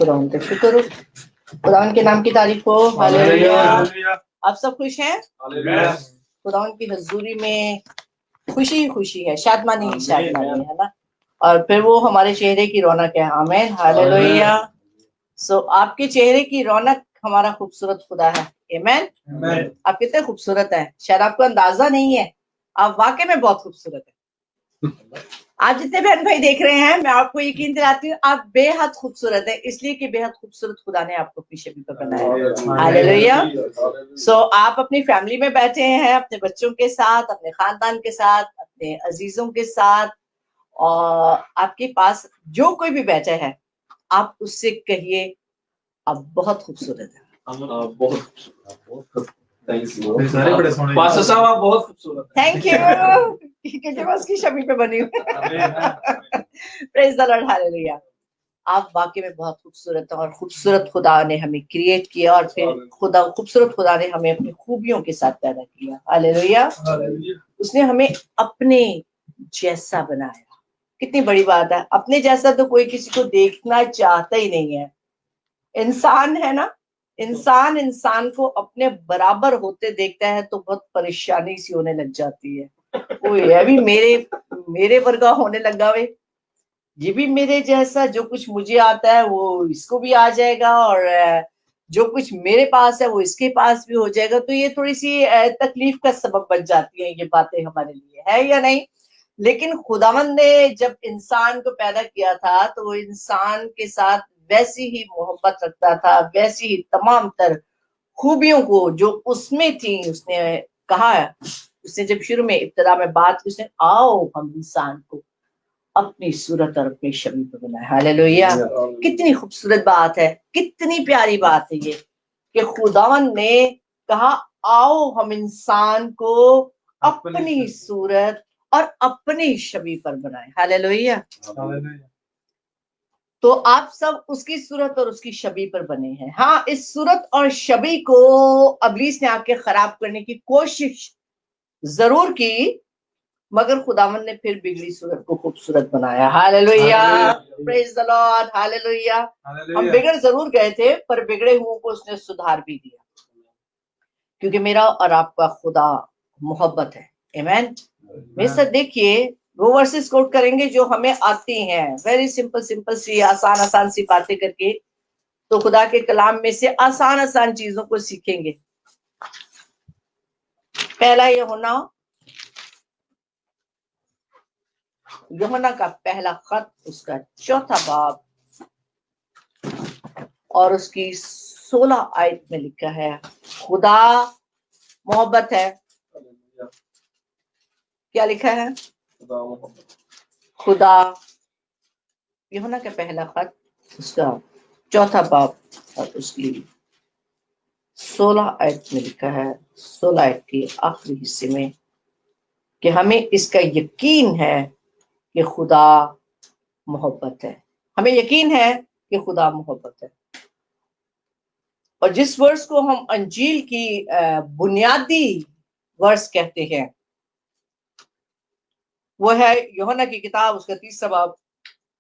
खुदावंद का शुक्र हो, खुदावंद के नाम की तारीफ हो। हालेलुया। आप सब खुश हैं? खुदावंद की हजूरी में खुशी खुशी है, शादमानी ही शादमानी है ना, और फिर वो हमारे चेहरे की रौनक है। आमीन, हालेलुया। सो आपके चेहरे की रौनक हमारा खूबसूरत खुदा है। आमीन। आप कितने खूबसूरत हैं, शायद आपको अंदाजा नहीं है, आप वाकई में बहुत खूबसूरत है। आप जितने बहन भाई देख रहे हैं, मैं आपको यकीन दिलाती हूँ आप बेहद खूबसूरत है, इसलिए कि बेहद खूबसूरत खुदा ने आपको अपनी शक्ल पर बनाया। हालेलुया। सो आप अपनी फैमिली में बैठे हैं, अपने बच्चों के साथ, अपने खानदान के साथ, अपने अजीजों के साथ, और आपके पास जो कोई भी बैठा है, आप उससे कहिए आप बहुत खूबसूरत है। पास्टर साहब आप बहुत खूबसूरत हैं। थैंक यू, क्योंकि मैं उसकी शबी पे बनी हूँ। Praise the Lord, hallelujah. आप वाकई में बहुत खूबसूरत हैं, और खूबसूरत खुदा ने हमें क्रिएट किया, और फिर खूबसूरत खुदा ने हमें अपनी खूबियों के साथ पैदा किया। हालेलुया। उसने हमें अपने जैसा बनाया। कितनी बड़ी बात है, अपने जैसा तो कोई किसी को देखना चाहता ही नहीं है। इंसान है ना, इंसान को अपने बराबर होते देखता है तो बहुत परेशानी सी होने लग जाती है। वो ये भी मेरे वर्गा होने लगा वे, ये भी मेरे जैसा, जो कुछ मुझे आता है वो इसको भी आ जाएगा, और जो कुछ मेरे पास है वो इसके पास भी हो जाएगा। तो ये थोड़ी सी तकलीफ का सबब बन जाती है ये बातें हमारे लिए, है या नहीं? लेकिन खुदावंद ने जब इंसान को पैदा किया था तो वो इंसान के साथ वैसी ही मोहब्बत रखता था, वैसी ही तमाम तर खूबियों को जो उसमें थी उसने कहा। उसने जब शुरू में इब्तिदा में बात की, उसने आओ हम इंसान को अपनी सूरत और अपनी शक्ल पे बनाए। हालेलुया। कितनी खूबसूरत बात है, कितनी प्यारी बात है ये कि खुदावन ने कहा आओ हम इंसान को अपनी सूरत और अपनी छवि पर बनाए। हालेलुया। तो आप सब उसकी सूरत और उसकी छवि पर बने हैं। हाँ, इस सूरत और छवि को इब्लीस ने आके खराब करने की कोशिश जरूर की, मगर खुदावन ने फिर बिगड़ी सूरत को खूबसूरत बनाया। Hallelujah, praise the Lord, hallelujah. हम बिगड़ जरूर गए थे, पर बिगड़े हुओं को उसने सुधार भी दिया, क्योंकि मेरा और आपका खुदा मोहब्बत है। आमीन। मेरे साथ देखिए, वो वर्सेस कोट करेंगे जो हमें आती हैं, वेरी सिंपल सी आसान सी बातें करके, तो खुदा के कलाम में से आसान चीजों को सीखेंगे। पहला यूहन्ना का पहला खत, उसका 4 बाब और उसकी 16 आयत में लिखा है, खुदा मोहब्बत है। क्या लिखा है? खुदा। यूहन्ना का पहला खत, उसका 4 बाब और उसकी 16 आयत में लिखा है, 16 आयत के आखिरी हिस्से में, कि हमें इसका यकीन है कि खुदा मोहब्बत है। हमें यकीन है कि खुदा मोहब्बत है। और जिस वर्स को हम अंजील की बुनियादी वर्स कहते हैं, वो है यूहन्ना की किताब, उसका 3 बाब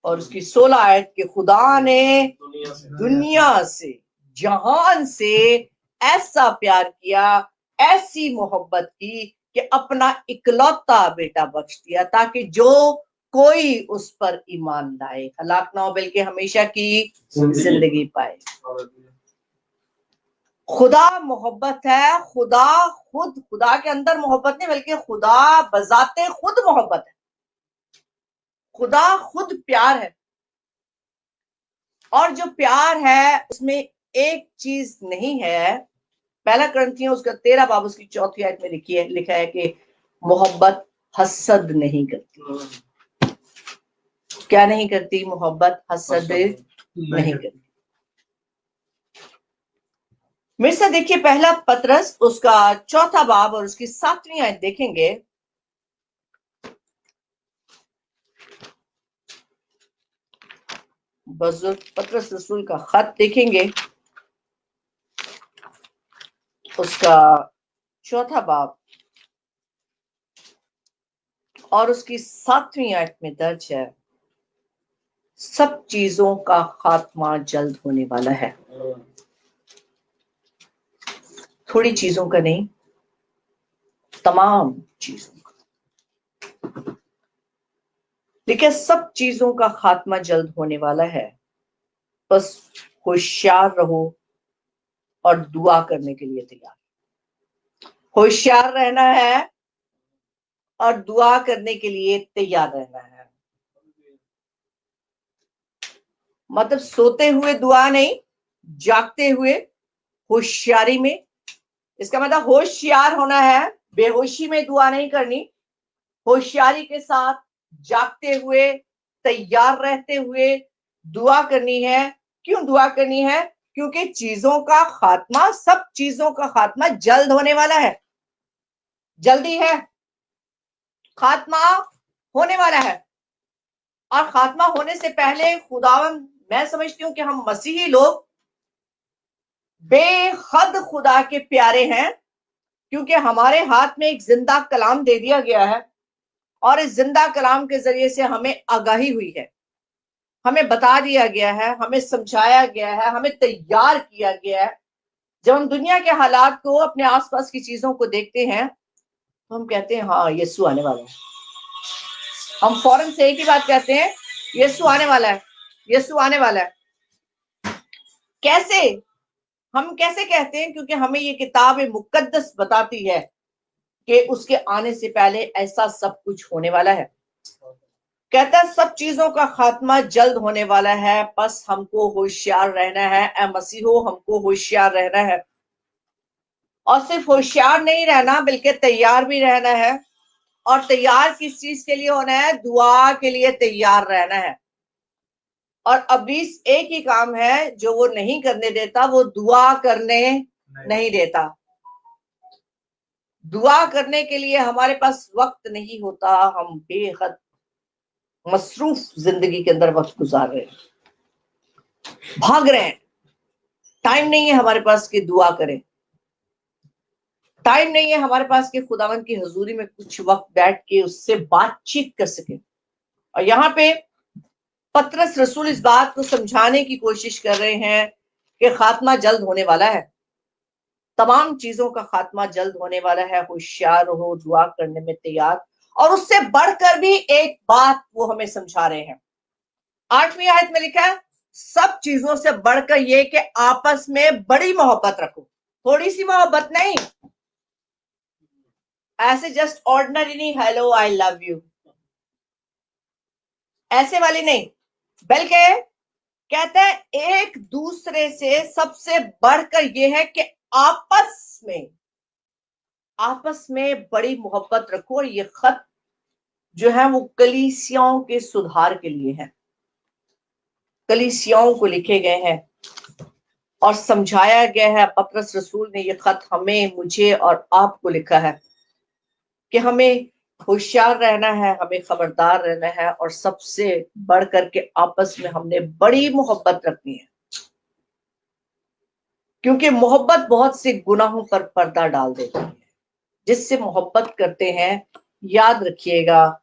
और उसकी 16 आयत के, खुदा ने दुनिया से, जहान से ऐसा प्यार किया, ऐसी मोहब्बत की कि अपना इकलौता बेटा बख्श दिया, ताकि जो कोई उस पर ईमान लाए हलाक ना हो बल्कि हमेशा की जिंदगी पाए। खुदा मोहब्बत है। खुदा के अंदर मोहब्बत नहीं, बल्कि खुदा बजाते खुद मोहब्बत है। खुदा खुद प्यार है, और जो प्यार है उसमें एक चीज नहीं है। पहला कुरिन्थियों उसका 13 बाब उसकी 4 आयत में लिखा है कि मोहब्बत हसद नहीं करती। क्या नहीं करती? मोहब्बत हसद नहीं करती। मेरे साथ देखिए, पहला पतरस उसका 4 बाब और उसकी 7वीं आयत देखेंगे। बुजुर्ग पतरस रसूल का खत देखेंगे, उसका 4 बाब और उसकी 7वीं आयत में दर्ज है, सब चीजों का खात्मा जल्द होने वाला है, थोड़ी चीजों का नहीं, तमाम चीजों का। देखिए, सब चीजों का खात्मा जल्द होने वाला है, बस होशियार रहो और दुआ करने के लिए तैयार। होशियार रहना है और दुआ करने के लिए तैयार रहना है। मतलब सोते हुए दुआ नहीं, जागते हुए होशियारी में। इसका मतलब होशियार होना है, बेहोशी में दुआ नहीं करनी, होशियारी के साथ जागते हुए, तैयार रहते हुए दुआ करनी है। क्यों दुआ करनी है? क्योंकि चीजों का खात्मा, सब चीजों का खात्मा जल्द होने वाला है, जल्दी है, खात्मा होने वाला है। और खात्मा होने से पहले खुदावन, मैं समझती हूं कि हम मसीही लोग बेहद खुदा के प्यारे हैं, क्योंकि हमारे हाथ में एक जिंदा कलाम दे दिया गया है और इस जिंदा कलाम के जरिए से हमें आगाही हुई है, हमें बता दिया गया है, हमें समझाया गया है, हमें तैयार किया गया है। जब हम दुनिया के हालात को, अपने आसपास की चीजों को देखते हैं तो हम कहते हैं हाँ यीशु आने वाला है। हम फौरन से एक ही बात कहते हैं, यीशु आने वाला है, यीशु आने वाला है। कैसे? हम कैसे कहते हैं? क्योंकि हमें ये किताब मुकद्दस बताती है कि उसके आने से पहले ऐसा सब कुछ होने वाला है। कहता है सब चीजों का खात्मा जल्द होने वाला है, बस हमको होशियार रहना है। ए मसीहो, हमको होशियार रहना है, और सिर्फ होशियार नहीं रहना बल्कि तैयार भी रहना है। और तैयार किस चीज के लिए होना है? दुआ के लिए तैयार रहना है। और अबलीस एक ही काम है जो वो नहीं करने देता, वो दुआ करने नहीं देता। दुआ करने के लिए हमारे पास वक्त नहीं होता, हम बेहद मसरूफ जिंदगी के अंदर वक्त गुजार रहे हैं, भाग रहे हैं। टाइम नहीं है हमारे पास कि दुआ करें, टाइम नहीं है हमारे पास कि खुदावंद की हजूरी में कुछ वक्त बैठ के उससे बातचीत कर सके। और यहाँ पे पतरस रसूल इस बात को समझाने की कोशिश कर रहे हैं कि खात्मा जल्द होने वाला है, तमाम चीजों का खात्मा जल्द होने वाला है। होशियार हो, दुआ करने में तैयार। और उससे बढ़कर भी एक बात वो हमें समझा रहे हैं, 8वीं आयत में लिखा है, सब चीजों से बढ़कर ये कि आपस में बड़ी मोहब्बत रखो। थोड़ी सी मोहब्बत नहीं, ऐसे जस्ट ऑर्डिनरी नहीं, हेलो आई लव यू, ऐसे वाली नहीं, बल्कि कहते हैं एक दूसरे से सबसे बढ़कर यह है कि आपस में बड़ी मोहब्बत रखो। और ये खत जो है वो कलीसियाओं के सुधार के लिए है, कलीसियाओं को लिखे गए हैं और समझाया गया है। पतरस रसूल ने ये खत हमें, मुझे और आपको लिखा है कि हमें होशियार रहना है, हमें खबरदार रहना है, और सबसे बढ़कर के आपस में हमने बड़ी मोहब्बत रखनी है, क्योंकि मोहब्बत बहुत से गुनाहों पर पर्दा डाल देती है। जिससे मोहब्बत करते हैं, याद रखिएगा,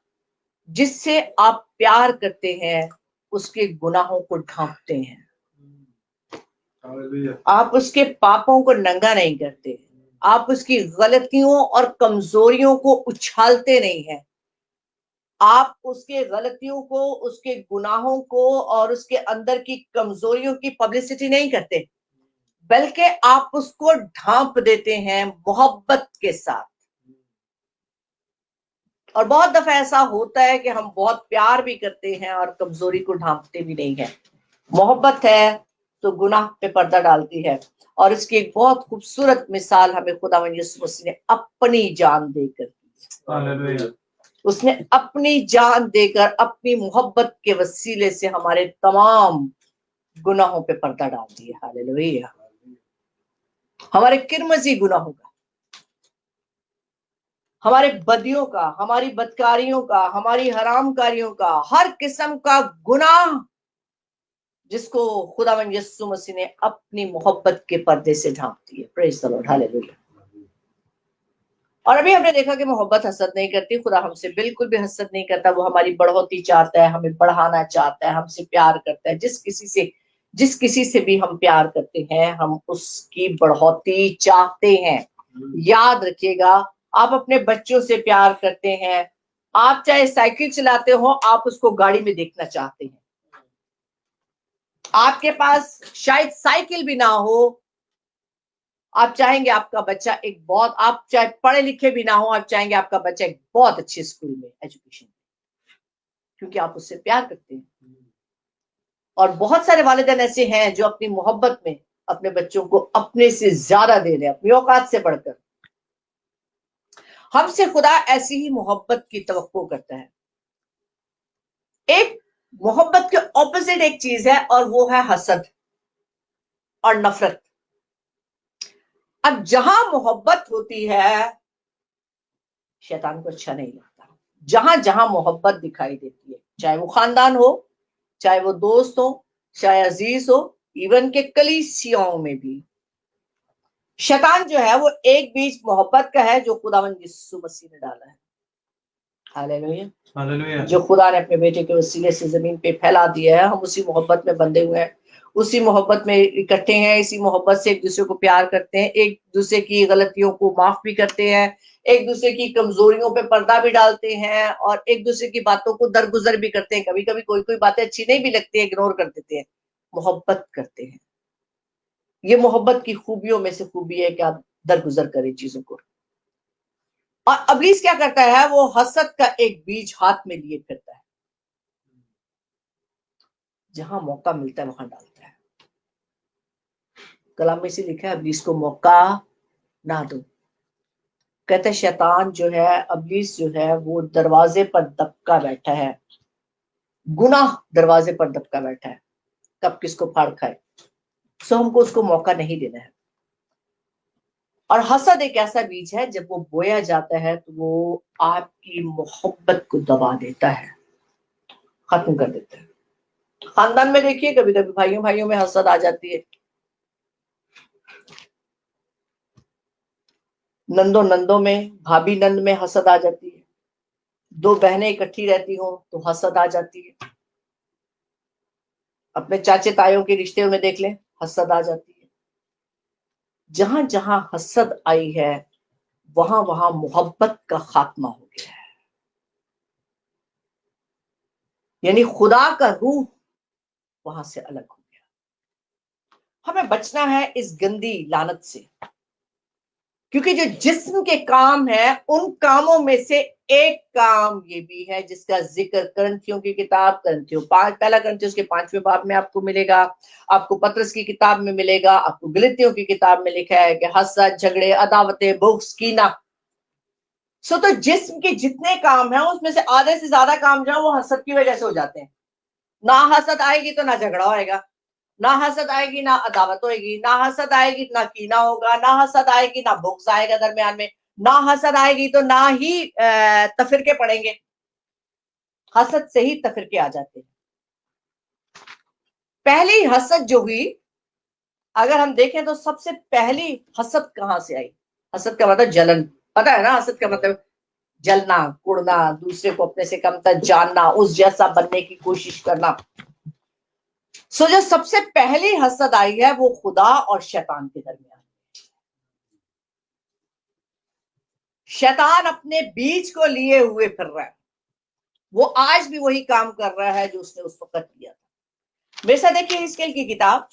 जिससे आप प्यार करते हैं उसके गुनाहों को ढांपते हैं, आप उसके पापों को नंगा नहीं करते, आप उसकी गलतियों और कमजोरियों को उछालते नहीं हैं, आप उसके गलतियों को, उसके गुनाहों को और उसके अंदर की कमजोरियों की पब्लिसिटी नहीं करते, बल्कि आप उसको ढांप देते हैं मोहब्बत के साथ। और बहुत दफा ऐसा होता है कि हम बहुत प्यार भी करते हैं और कमजोरी को ढांपते भी नहीं है। मोहब्बत है तो गुनाह पे पर्दा डालती है। और इसकी एक बहुत खूबसूरत मिसाल हमें खुदावंद यीशु मसीह ने अपनी जान देकर दी। उसने अपनी जान देकर, अपनी मोहब्बत के वसीले से हमारे तमाम गुनाहों पे पर्दा डाल दिया। हालेलुया। हमारे किरमजी गुनाहों का, हमारे बदियों का, हमारी बदकारियों का, हमारी हरामकारियों का, हर किस्म का गुनाह जिसको खुदावंद यीशु मसीह ने अपनी मोहब्बत के पर्दे से ढांप दिए। Praise the Lord, hallelujah. और अभी हमने देखा कि मोहब्बत हसद नहीं करती, खुदा हमसे बिल्कुल भी हसद नहीं करता, वो हमारी बढ़ोतरी चाहता है, हमें बढ़ाना चाहता है, हमसे प्यार करता है। जिस किसी से भी हम प्यार करते हैं हम उसकी बढ़ोतरी चाहते हैं। याद रखिएगा, आप अपने बच्चों से प्यार करते हैं, आप चाहे साइकिल चलाते हो आप उसको गाड़ी में देखना चाहते हैं। आपके पास शायद साइकिल भी ना हो, आप चाहेंगे आपका बच्चा एक बहुत, आप चाहे पढ़े लिखे भी ना हो, आप चाहेंगे आपका बच्चा एक बहुत अच्छे स्कूल में एजुकेशन, क्योंकि आप उससे प्यार करते हैं। और बहुत सारे वालिदैन ऐसे हैं जो अपनी मोहब्बत में अपने बच्चों को अपने से ज्यादा दे रहे हैं, अपनी औकात से बढ़कर। हमसे खुदा ऐसी ही मोहब्बत की तवक्को करता है। एक मोहब्बत के ऑपोजिट एक चीज है और वो है हसद और नफरत। अब जहां मोहब्बत होती है शैतान को अच्छा नहीं लगता। जहां जहां मोहब्बत दिखाई देती है, चाहे वो खानदान हो, चाहे वो दोस्त हो, चाहे अजीज हो, इवन के कलीसियाओं में भी शैतान जो है वो एक बीज मोहब्बत का है जो खुदावंद यीशु मसीह ने डाला है। Hallelujah, hallelujah. जो खुदा ने अपने बेटे के वसीले से जमीन पे फैला दिया है, हम उसी मोहब्बत में बंधे हुए हैं, उसी मोहब्बत में इकट्ठे हैं, इसी मोहब्बत से एक दूसरे को प्यार करते हैं, एक दूसरे की गलतियों को माफ भी करते हैं, एक दूसरे की कमजोरियों पे पर्दा भी डालते हैं और एक दूसरे की बातों को दरगुजर भी करते हैं। कभी कभी कोई कोई बातें अच्छी नहीं भी लगती है, इग्नोर कर देते हैं, मोहब्बत करते हैं। ये मोहब्बत की खूबियों में से खूबी है कि आप दरगुजर करें चीजों को। और अब्लीस क्या करता है, वो हसद का एक बीज हाथ में लिए फिरता है, जहां मौका मिलता है वहां डालता है। कलाम में से लिखा है अब्लीस को मौका ना दो। कहते हैं शैतान जो है, अब्लीस जो है, वो दरवाजे पर दबका बैठा है, गुनाह दरवाजे पर दबका बैठा है, कब किसको फाड़ खाए। सो हमको उसको मौका नहीं देना है। और हसद एक ऐसा बीज है, जब वो बोया जाता है तो वो आपकी मोहब्बत को दबा देता है, खत्म कर देता है। खानदान में देखिए कभी कभी भाइयों भाइयों में हसद आ जाती है, नंदों नंदों में, भाभी नंद में हसद आ जाती है, दो बहनें इकट्ठी रहती हो तो हसद आ जाती है, अपने चाचे तायों के रिश्ते में देख लें, हसद आ जाती है। जहां जहां हसद आई है वहां वहां मोहब्बत का खात्मा हो गया है, यानी खुदा का रूह वहां से अलग हो गया। हमें बचना है इस गंदी लानत से, क्योंकि जो जिस्म के काम है उन कामों में से एक काम ये भी है जिसका जिक्र करंथियों की किताब, करंथियों 5, पहला करंथियों के 5वें बाब में आपको मिलेगा, आपको पतरस की किताब में मिलेगा, आपको गलतियों की किताब में लिखा है कि हसद, झगड़े, अदावतें, बुग़्ज़, कीना। तो जिस्म के जितने काम हैं उसमें से आधे से ज्यादा काम जो है वो हसद की वजह से हो जाते हैं। ना हसद आएगी तो ना झगड़ा होएगा, ना हसद आएगी ना अदावत होएगी, ना हसद आएगी ना कीना होगा, ना हसद आएगी ना बुग़्ज़ आएगा दरमियान में, ना हसद आएगी तो ना ही तफरके पड़ेंगे। हसद से ही तफरके आ जाते हैं। पहली हसद जो हुई, अगर हम देखें तो सबसे पहली हसद कहां से आई? हसद का मतलब जलन, पता है ना? हसद का मतलब जलना, कुड़ना, दूसरे को अपने से कमतर जानना, उस जैसा बनने की कोशिश करना। जो सबसे पहली हसद आई है वो खुदा और शैतान के दरमियान। शैतान अपने बीज को लिए हुए फिर रहा है, वो आज भी वही काम कर रहा है जो उसने उस वक्त किया था। मेरे साथ देखिए हिजकिय्याह की किताब,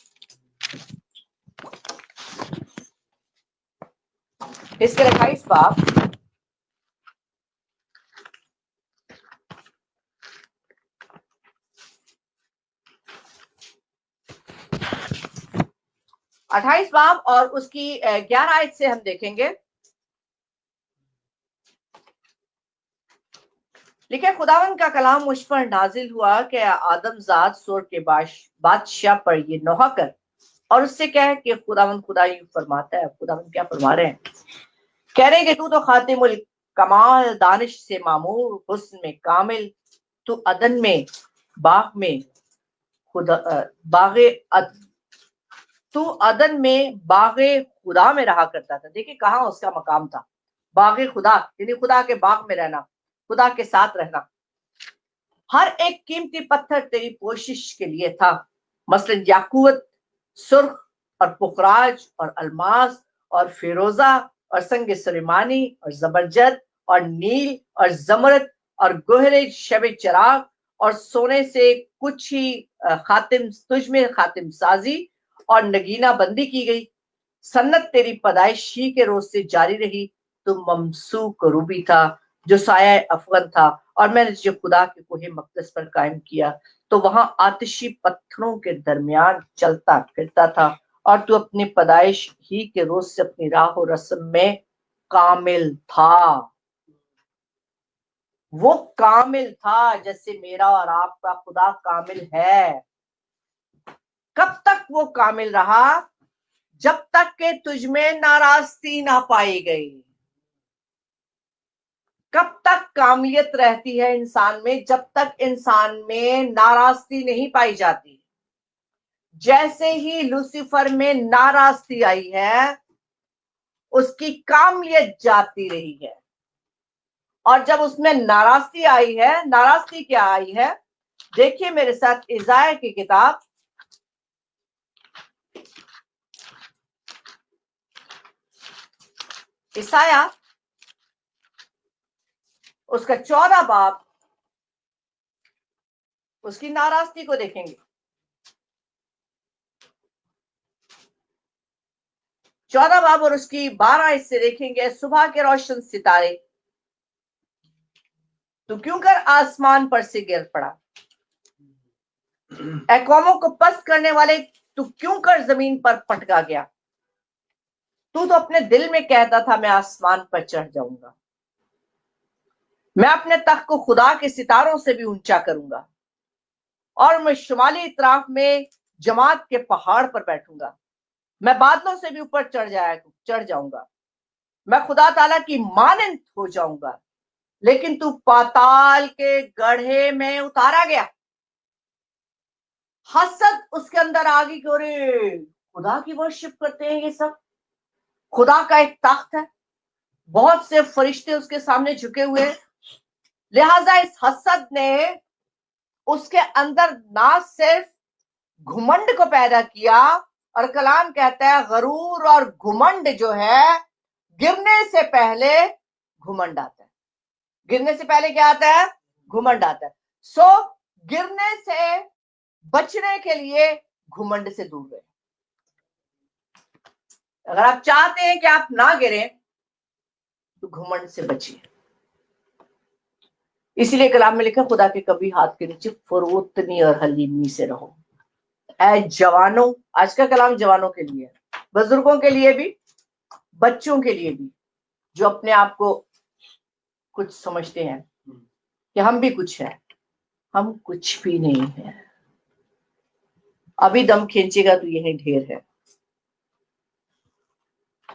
हिजकिय्याह 28 बाब, और उसकी 11 आयत से हम देखेंगे। लिखे, खुदावंद का कलाम मुझ पर नाजिल हुआ कि आदमजाद सोर के बादशाह पर ये नौहा कर और उससे कह कि खुदावंद खुदा यूं फरमाता है। खुदावंद क्या फरमा रहे हैं? कह रहे हैं कि तू तो खातिमुल कमाल, दानिश से मामूर, हुस्न में कामिल, तू अदन में बाग में खुदा बागे तू अदन में बागे खुदा में रहा करता था। देखिए कहाँ उसका मकाम था, बाग खुदा यानी खुदा के बाग में रहना, खुदा के साथ रहना। हर एक कीमती पत्थर तेरी कोशिश के लिए था, मसलन याकूत, सुर्ख और पुखराज और अलमास और फिरोजा और संग सुलेमानी और जबरजद और नील और जमरद और गोहरे शब चराग और सोने से कुछ ही खातिम, तुझ में खातिम साजी और नगीना बंदी की गई। सन्नत तेरी पैदाइश ही के रोज से जारी रही। तुम ममसूक रूबी था जो साया अफगन था, और मैंने जो खुदा के कोहे मकदस पर कायम किया तो वहां आतिशी पत्थरों के दरमियान चलता फिरता था, और तू अपनी पैदाइश ही के रोज से अपनी राह और रस्म में कामिल था। वो कामिल था जैसे मेरा और आपका खुदा कामिल है। कब तक वो कामिल रहा? जब तक के तुझ में नाराजगी ना पाई गई। कब तक कामिलियत रहती है इंसान में? जब तक इंसान में नाराजगी नहीं पाई जाती। जैसे ही लूसीफर में नाराजगी आई है, उसकी कामिलियत जाती रही है। और जब उसमें नाराजगी आई है, नाराजगी क्या आई है? देखिए मेरे साथ इज़ाया की किताब, इसाया उसका 14 बाब, उसकी नाराजगी को देखेंगे। 14 बाब और उसकी 12 हिस्से देखेंगे। सुबह के रोशन सितारे, तू क्यों कर आसमान पर से गिर पड़ा? ऐ कौमों को पस्त करने वाले, तू क्यों कर जमीन पर पटका गया? तू तो अपने दिल में कहता था मैं आसमान पर चढ़ जाऊंगा, मैं अपने तख्त को खुदा के सितारों से भी ऊंचा करूंगा, और मैं शुमाली इतराफ में जमात के पहाड़ पर बैठूंगा, मैं बादलों से भी ऊपर चढ़ जाऊंगा, मैं खुदा ताला की मानंद हो जाऊंगा। लेकिन तू पाताल के गड्ढे में उतारा गया। हसद उसके अंदर आ गई कि अरे खुदा की वर्शिप करते हैं ये सब, खुदा का एक तख्त है, बहुत से फरिश्ते उसके सामने झुके हुए हैं। लिहाजा इस हसद ने उसके अंदर ना सिर्फ घुमंड को पैदा किया, और कलाम कहता है गरूर और घुमंड जो है, गिरने से पहले घुमंड आता है। गिरने से पहले क्या आता है? घुमंड आता है। सो गिरने से बचने के लिए घुमंड से दूर रहे। अगर आप चाहते हैं कि आप ना गिरें तो घुमंड से बचिए। इसीलिए कलाम में लिखा खुदा के कभी हाथ के नीचे फरोतनी और हलीमी से रहो। ऐ जवानों, आज का कलाम जवानों के लिए, बुजुर्गों के लिए भी, बच्चों के लिए भी, जो अपने आप को कुछ समझते हैं कि हम भी कुछ है। हम कुछ भी नहीं है। अभी दम खींचेगा तो यही ढेर है।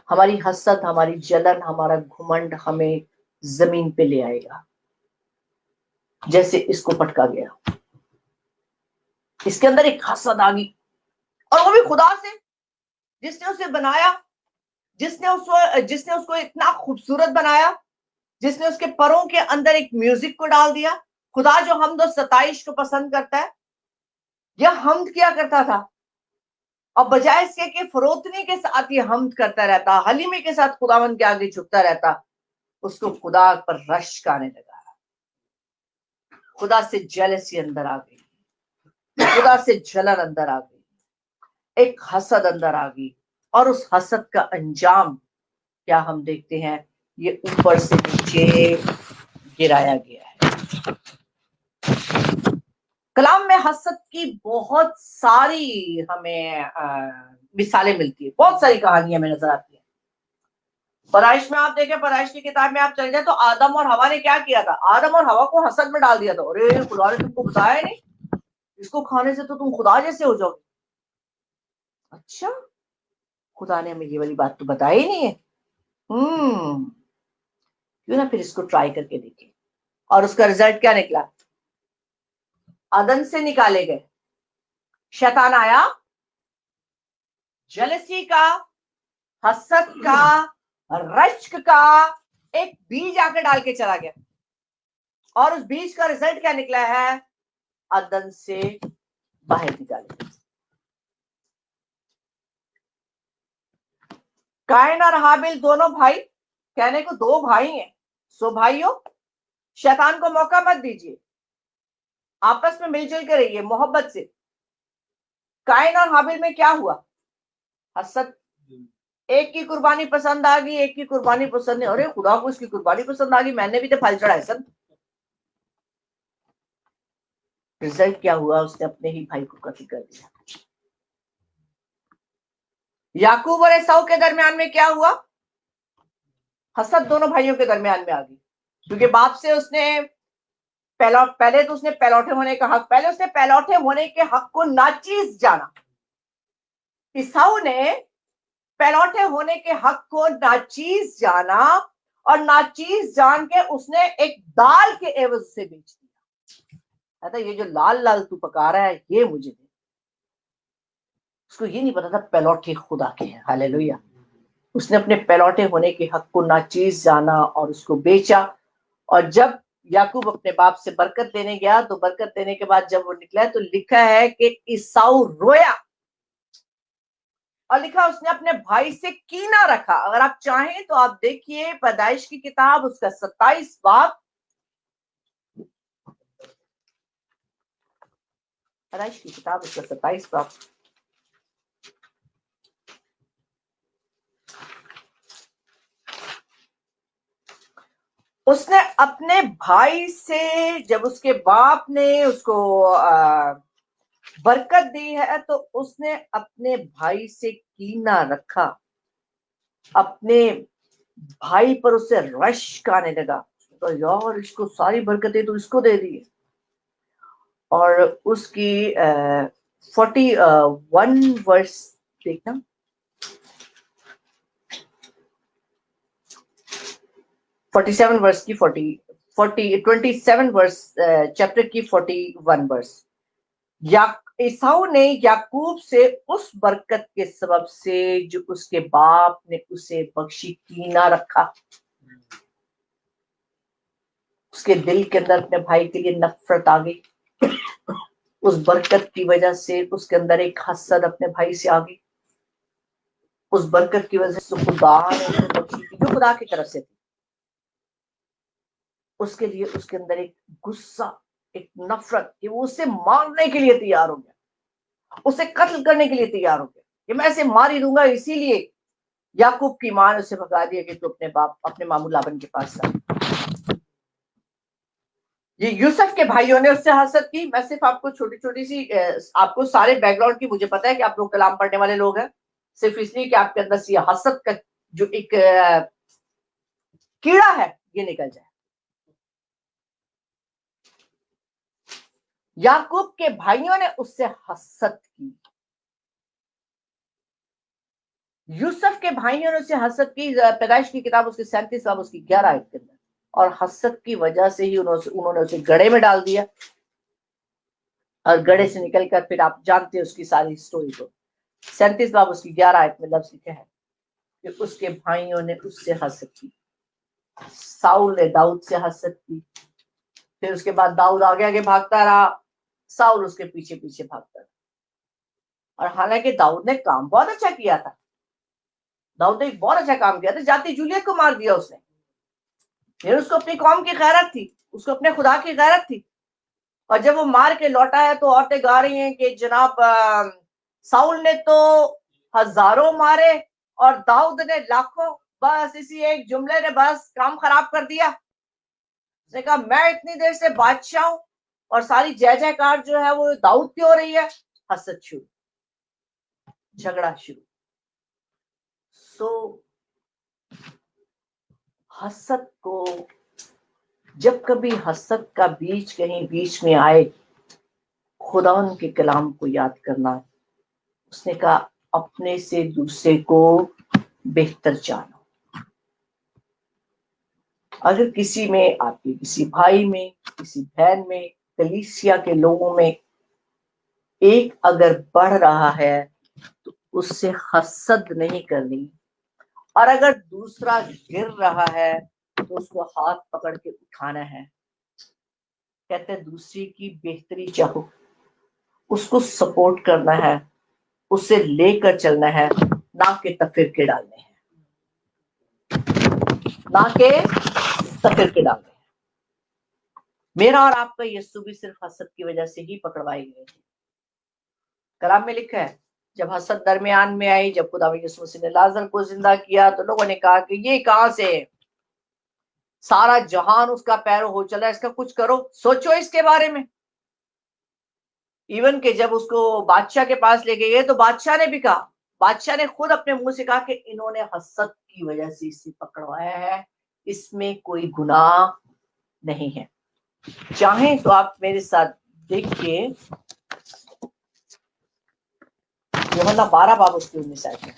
हमारी हसद, हमारी जलन, हमारा घुमंड हमें जमीन पे ले आएगा, जैसे इसको पटका गया। इसके अंदर एक हसद आ गई, और वो भी खुदा से, जिसने उसे बनाया, जिसने उसको इतना खूबसूरत बनाया, जिसने उसके परों के अंदर एक म्यूजिक को डाल दिया। खुदा जो हमद और सताइश को पसंद करता है, यह हमद किया करता था, और बजाय इसके कि फरोतनी के साथ ये हमद करता रहता, हलीमी के साथ खुदावंद के आगे झुकता रहता, उसको खुदा पर रश्क आने लगा। खुदा से जेलसी अंदर आ गई, खुदा से जलन अंदर आ गई, एक हसद अंदर आ गई। और उस हसद का अंजाम क्या हम देखते हैं? ये ऊपर से नीचे गिराया गया है। कलाम में हसद की बहुत सारी हमें मिसालें मिलती है, बहुत सारी कहानियां हमें नजर आती है। पैदाइश में आप देखें, पैदाइश की किताब में आप चले जाए तो आदम और हवा ने क्या किया था? आदम और हवा को हसद में डाल दिया था। अरे खुदा ने तुमको बताया नहीं, इसको खाने से तो तुम खुदा जैसे हो जाओगे। अच्छा, खुदा ने हमें ये वाली बात तो बताई ही नहीं है। क्यों ना फिर इसको ट्राई करके देखें। और उसका रिजल्ट क्या निकला? अदन से निकाले गए। शैतान आया, जेलसी का, हसद का, रश्क का एक बीज आकर डाल के चला गया, और उस बीज का रिजल्ट क्या निकला है? अदन से बाहर निकाले। कायन और हाबिल दोनों भाई, कहने को दो भाई हैं। सो भाइयों, शैतान को मौका मत दीजिए, आपस में मिलजुल के रहिए मोहब्बत से। कायन और हाबिल में क्या हुआ? हसद। एक की कुर्बानी पसंद आ गई, एक की कुर्बानी पसंद नहीं। अरे खुदा को इसकी कुर्बानी पसंद आ गई, मैंने भी तो फल चढ़ाए सब। रिजल्ट क्या हुआ? उसने अपने ही भाई को कत्ल कर दिया। याकूब और एसाऊ के दरमियान में क्या हुआ? हसद दोनों भाइयों के दरमियान में आ गई, क्योंकि बाप से उसने पहले तो उसने पहलौठे होने का हक, पहले उसने पहलौठे होने के हक को नाचीज जाना। एसाऊ ने पहलौठे होने के हक को नाचीज जाना, और नाचीज जान के उसने एक दाल के एवज से बेच दिया। कहता ये जो लाल लाल तू पका रहा है ये मुझे दे। उसको ये नहीं पता था पहलौठे खुदा के हैं। हालेलुया। उसने अपने पहलौठे होने के हक को नाचीज जाना और उसको बेचा। और जब याकूब अपने बाप से बरकत देने गया, तो बरकत देने के बाद जब वो निकला तो लिखा है कि ईसाऊ रोया, और लिखा उसने अपने भाई से कीना रखा। अगर आप चाहें तो आप देखिए पैदाइश की किताब उसका 27 बाब, पैदाइश की किताब उसका 27 बाब। उसने अपने भाई से, जब उसके बाप ने उसको बरकत दी है, तो उसने अपने भाई से कीना रखा, अपने भाई पर उससे रश्क आने लगा। तो यार इसको सारी बरकतें तो इसको दे दी। और उसकी 41 वर्स देखना, 47 वर्स की 27 वर्स चैप्टर की 41 वर्स। एसाऊ ने याकूब से उस बरकत के सबब से जो उसके बाप ने उसे बख्शी कीना रखा। उसके दिल के अंदर अपने भाई के लिए नफरत आ गई। उस बरकत की वजह से उसके अंदर एक हसद अपने भाई से आ गई। उस बरकत की वजह से खुदा ने उसे बख्शी थी, जो खुदा की तरफ से थी, उसके लिए उसके अंदर एक गुस्सा, एक नफरत कि वो उसे मारने के लिए तैयार हो गया, उसे कत्ल करने के लिए तैयार हो गया कि मैं इसे मार ही दूंगा। इसीलिए याकूब की मां ने उसे भगा दिया कि तू अपने मामू लाबन के पास जा। ये यूसुफ के भाइयों ने उससे हसद की। मैं सिर्फ आपको छोटी छोटी सी, आपको सारे बैकग्राउंड की मुझे पता है कि आप लोग कलाम पढ़ने वाले लोग हैं, सिर्फ इसलिए कि आपके अंदर से हसद का जो एक कीड़ा है ये निकल जाए। याकूब के भाइयों ने उससे हसद की, यूसुफ के भाइयों ने उससे हसद की। पैदाइश की किताब उसके 37 बाब उसकी 11 आयत के अंदर। और हसद की वजह से ही उन्होंने उसे गड़े में डाल दिया, और गड़े से निकलकर फिर आप जानते हैं उसकी सारी स्टोरी को। 37 बाब उसकी 11 आयत में लफ्ज लिखे हैं कि उसके भाइयों ने उससे हसद की। साउल ने दाऊद से हसद की, फिर उसके बाद दाऊद आगे आगे भागता रहा, साउल उसके पीछे पीछे भागता रहा। और हालांकि दाऊद ने काम बहुत अच्छा किया था, दाऊद ने एक बहुत अच्छा काम किया था, जाती जूलियत को मार दिया उसने। फिर उसको अपनी कौम की गैरत थी, उसको अपने खुदा की गैरत थी। और जब वो मार के लौटा है तो औरतें गा रही हैं कि जनाब साउल ने तो हजारों मारे और दाऊद ने लाखों। बस इसी एक जुमले ने बस काम खराब कर दिया। उसने कहा मैं इतनी देर से बादशाह हूं और सारी जय जयकार जो है वो दाऊद की हो रही है। हसद शुरू, झगड़ा शुरू। सो हसद को, जब कभी हसद का बीज कहीं बीच में आए, खुदा के कलाम को याद करना। उसने कहा अपने से दूसरे को बेहतर जानो। अगर किसी में, आपके किसी भाई में, किसी बहन में, कलीसिया के लोगों में एक अगर बढ़ रहा है तो उससे हसद नहीं करनी, और अगर दूसरा गिर रहा है तो उसको हाथ पकड़ के उठाना है। कहते हैं दूसरी की बेहतरी चाहो, उसको सपोर्ट करना है, उसे लेकर चलना है, ना के तफिरके डालने हैं, ना के तफिरके डालने हैं। मेरा और आपका यीशु भी सिर्फ हसद की वजह से ही पकड़वाए गए थे। कलाम में लिखा है जब हसद दरमियान में आई, जब खुदा यीशु मसीह ने लाजर को जिंदा किया तो लोगों ने कहा कि ये कहां से है, सारा जहान उसका पैरों हो चला, इसका कुछ करो, सोचो इसके बारे में। इवन के जब उसको बादशाह के पास ले गए तो बादशाह ने भी कहा, बादशाह ने खुद अपने मुंह से कहा कि इन्होंने हसद की वजह से इसे पकड़वाया है, इसमें कोई गुनाह नहीं है। चाहें तो आप मेरे साथ देखिए यूहन्ना 12 बाब उसके 19 आयत में।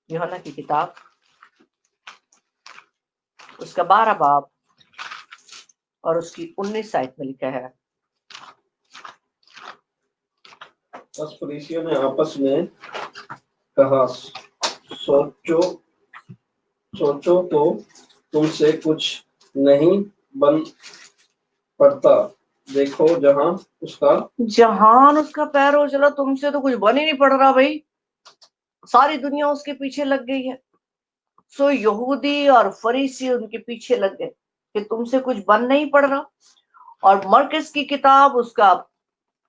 यूहन्ना की किताब उसका 12 बाब और उसकी 19 आयत में लिखा है, बस फरीसियों ने आपस में कहा, सोचो तो तुमसे कुछ नहीं बन पड़ता, देखो जहान उसका पैर हो चला, तुमसे तो कुछ बन ही नहीं पड़ रहा भाई, सारी दुनिया उसके पीछे लग गई है। सो यहूदी और फरीसी उनके पीछे लग गए कि तुमसे कुछ बन नहीं पड़ रहा। और मरकस की किताब उसका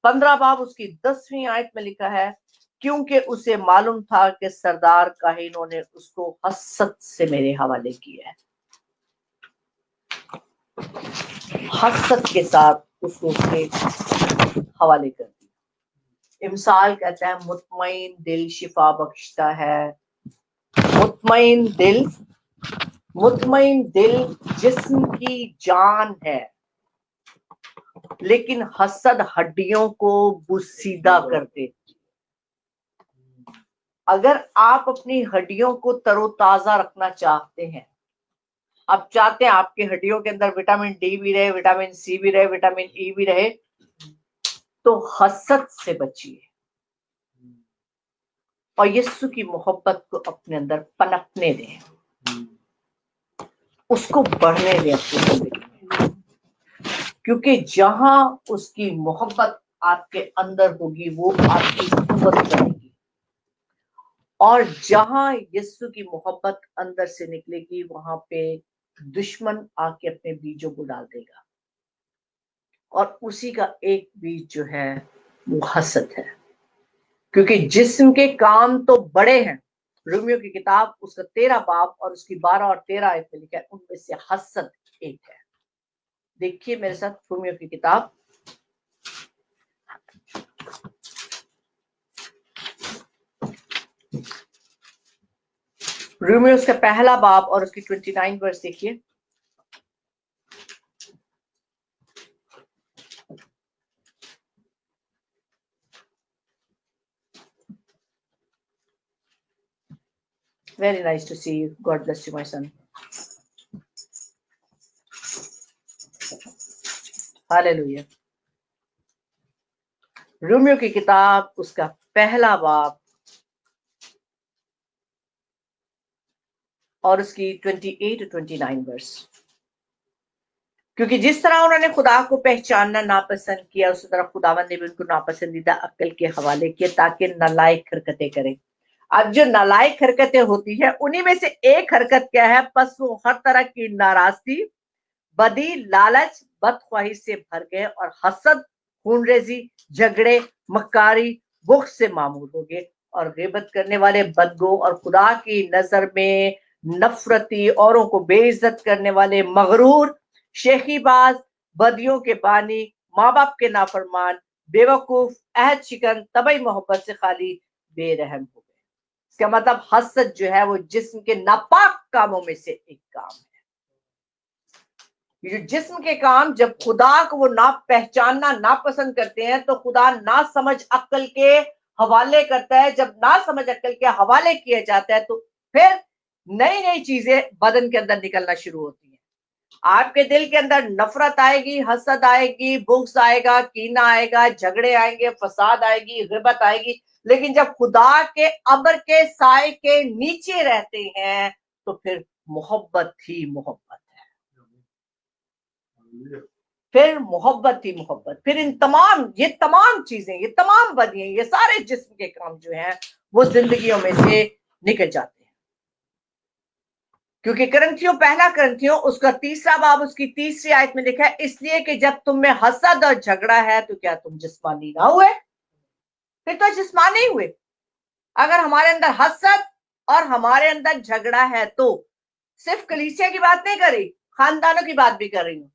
15 बाब उसकी 10वीं आयत में लिखा है, क्योंकि उसे मालूम था कि सरदार काहीनों ने उसको हसद से मेरे हवाले किया है। हसद के साथ उसको उसके हवाले कर दिया। इमसाल कहता है मुतमईन दिल शिफा बख्शता है, मुतमईन दिल जिस्म की जान है, लेकिन हसद हड्डियों को बुसीदा कर देती। अगर आप अपनी हड्डियों को तरोताजा रखना चाहते हैं, आप चाहते हैं आपकी हड्डियों के अंदर विटामिन डी भी रहे, विटामिन सी भी रहे, विटामिन ई भी रहे, तो हसद से बचिए और यीशु की मोहब्बत को अपने अंदर पनपने दें, उसको बढ़ने दें अपनी जिंदगी में। क्योंकि जहां उसकी मोहब्बत आपके अंदर होगी वो आपकी कुव्वत बनेगी, और जहां यीशु की मोहब्बत अंदर से निकलेगी वहां पे दुश्मन आके अपने बीजों को डाल देगा, और उसी का एक बीज जो है वो हसद है। क्योंकि जिस्म के काम तो बड़े हैं, रोमियो की किताब उसका 13 बाब और उसकी 12 और 13 आयत में लिखा है, उनमें से हसद एक है। देखिए मेरे साथ रोमियो की किताब रोमियो का पहला बाब और उसकी 29 वर्स देखिए। Very nice to see you. God bless you, my son. Hallelujah. Romeo की किताब उसका पहला बाब और उसकी 28 to 29 वर्स। क्योंकि जिस तरह उन्होंने खुदा को पहचानना नापसंद किया, उसी तरह खुदावंद ने भी उनको नापसंदीदा अक्ल के हवाले किया ताकि नालायक हरकतें करें। अब जो नालायक हरकतें होती है उन्हीं में से एक हरकत क्या है, बस वो हर तरह की नाराजगी, बदी, लालच, बदख्वाही से भर गए और हसद, खूनरेजी, झगड़े, मक्कारी, बुग़्ज़ से मामूल हो गए, और ग़ीबत करने वाले, बदगो और खुदा की नजर में नफरती, औरों को बेइज्जत करने वाले, मगरूर, शेखीबाज, बदियों के बानी, माँ बाप के नाफरमान, बेवकूफ, अहद शिकन, तबई मोहब्बत से खाली, बेरहम हो गए। इसका मतलब हसद जो है वो जिस्म के नापाक कामों में से एक काम है। ये जो जिस्म के काम जब खुदा को वो ना पहचानना नापसंद करते हैं तो खुदा ना समझ अक्ल के हवाले करता है। जब ना समझ अक्ल के हवाले किया जाता है तो फिर नई नई चीजें बदन के अंदर निकलना शुरू होती हैं। आपके दिल के अंदर नफरत आएगी, हसद आएगी, बुग़्ज़ आएगा, कीना आएगा, झगड़े आएंगे, फसाद आएगी, ग़िबत आएगी, लेकिन जब खुदा के अब्र के साए के नीचे रहते हैं तो फिर मोहब्बत ही मोहब्बत है, फिर मोहब्बत ही मोहब्बत। फिर ये तमाम चीजें, ये तमाम बदियां, ये सारे जिस्म के काम जो हैं वो जिंदगियों में से निकल जाते हैं। क्योंकि पहला करंथियों उसका 3 बाब उसकी 3 आयत में लिखा है, इसलिए कि जब तुम में हसद और झगड़ा है तो क्या तुम जिस्मानी ना हुए? फिर तो जिस्मानी हुए। अगर हमारे अंदर हसद और हमारे अंदर झगड़ा है तो सिर्फ कलीसिया की बात नहीं कर रही, खानदानों की बात भी कर रही हूँ,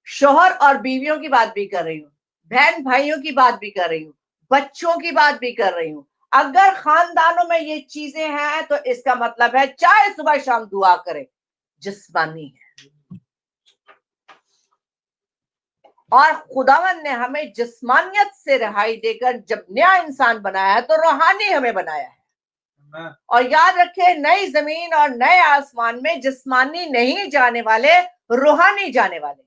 शोहर और बीवियों की बात भी कर रही हूँ, बहन भाइयों की बात भी कर रही हूँ, बच्चों की बात भी कर रही हूँ। अगर खानदानों में ये चीजें हैं तो इसका मतलब है चाहे सुबह शाम दुआ करें, जिस्मानी है। और खुदावन ने हमें जिस्मानियत से रिहाई देकर जब नया इंसान बनाया है तो रूहानी हमें बनाया है। और याद रखें, नई जमीन और नए आसमान में जिस्मानी नहीं जाने वाले, रूहानी जाने वाले।